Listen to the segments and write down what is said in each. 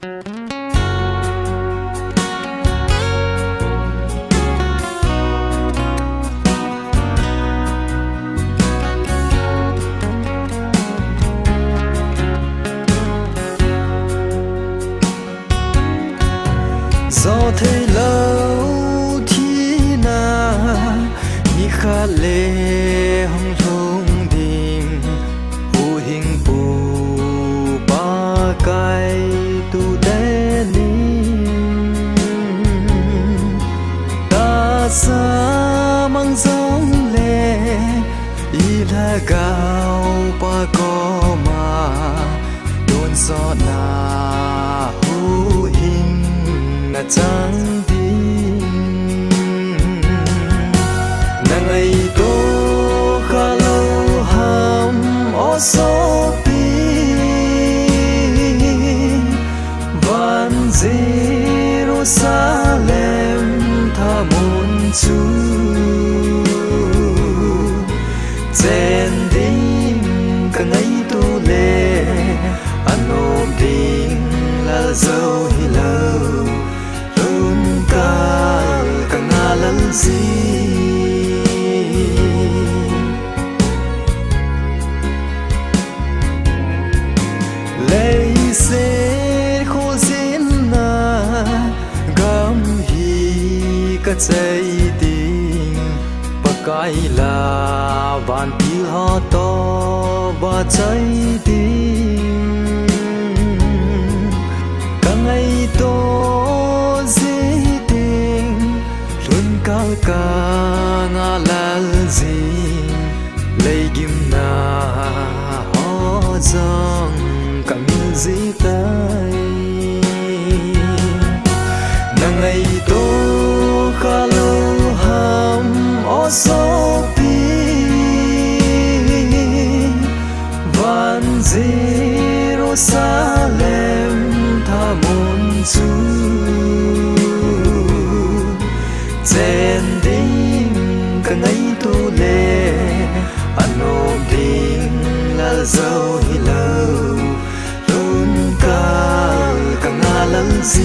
gió thấy lâu thì na mi khá lệ hồng thông đình u hình bù ba cái tu đen ta xa mang giống lệ y là gạo ba có mà đồn gió na u hình na chẳng tin na ngày tô khá lâu ham ô số pi van Jerusalem tha môn chú chen đinh cả ngày tu lệ anh ôm đinh là dấu hi lâu lấy xe khô diễn na gam hi cả trái tim và cái là van pi họ to và trái tim cả ngày to dễ tình luôn cao cả ngã là gì lấy kim na họ rằng cả như gì tay na ngày tô khá lâu ham ô số pi van Jerusalem tha môn chú chen đinh cả ngày tu lệ anh ôm đinh là dấu hi lâu luôn cả ngã lẫn gì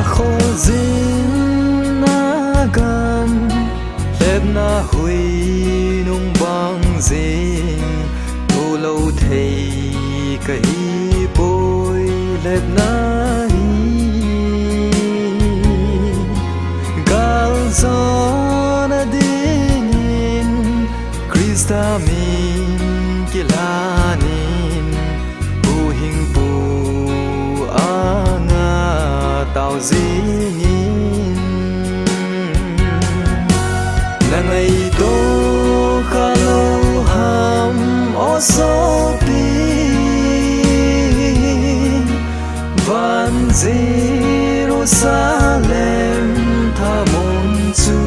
khô dính na gam lép na huy nung băng dính thu lâu thầy cái bôi lép na gal gió na dingin Krista min kilanin bu hình bu anga tao dĩ nhiên là ngày tô khá lâu ham ô số pi van Jerusalem tha môn chú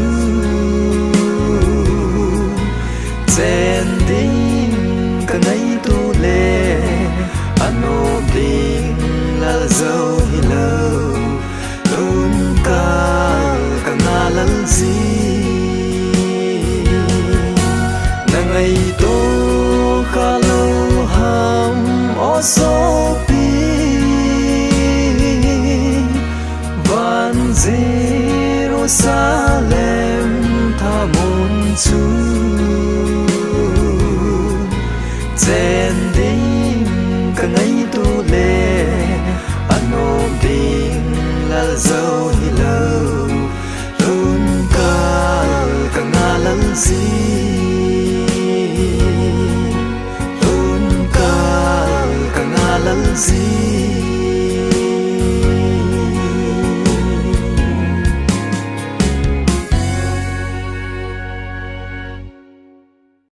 chen đinh cả ngày tu lệ anh ôm đinh là dấu hi lâu cả ngã lẫn gì na ngày tô khá lâu ham ô số pi van Jerusalem tha môn chú chen đinh cả ngày tu lệ anh ôm đinh là dấu hi lâu luôn cả ngã lẫn gì